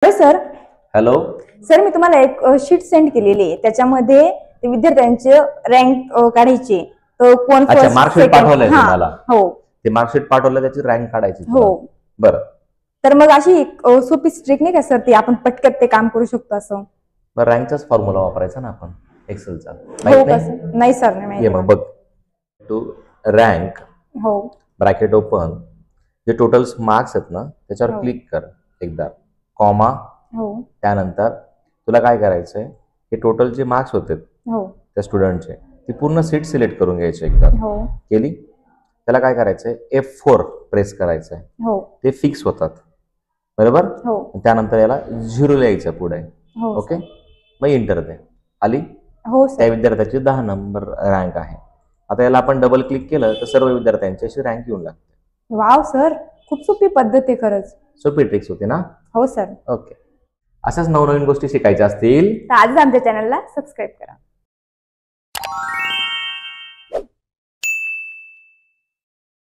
Hello sir. Hello sir, मी तुम्हाला एक sheet send केलेली आहे, त्याच्यामध्ये ते विद्यार्थ्यांचे रँक काढायचे. तो कोण अच्छा, फर्स्ट मार्कशीट पाठवलंय तुम्हाला? हो, ते मार्कशीट पाठवलं, त्याची रँक काढायची हो. बरं. तर मग अशी एक सोपी स्ट्रिक नाही का सर, ती आपण पटकन ते काम करू शकतो असं? बरं, रँकचाच फॉर्म्युला वापरायचा ना आपण एक्सेलचा? हो कसं? नाही सर, नाही माहिती. ये मग बघ, टू रँक हो ब्रॅकेट ओपन, जे टोटल मार्क्स आहेत ना त्याच्यावर हो. क्लिक कर एकदा, कॉमा, हो त्यानंतर तुला काय करायचंय, हे टोटल जे मार्क्स होते हो त्या स्टुडंटचे, ती पूर्ण सीट सिलेक्ट करून घ्यायची. एकदा हो केली, त्याला काय करायचंय, F4 प्रेस करायचंय. हो ते फिक्स होतात, बरोबर. हो त्यानंतर याला 0 लिहायचं पुढे. हो ओके, मग इंटर दे. आली? हो त्या सर. विद्यार्थ्याची 10 नंबर रँक आहे. आता याला आपण डबल क्लिक केलं तर सर्व विद्यार्थ्यांची अशी रँक येऊन लागते. वाव सर, खूप सोपी पद्धत आहे खरंच. सोपी ट्रिक्स होती ना? हो सर. ओके, अशाच नवनवीन गोष्टी शिकायच्या असतील तर आजच आमच्या चॅनलला सबस्क्राईब करा.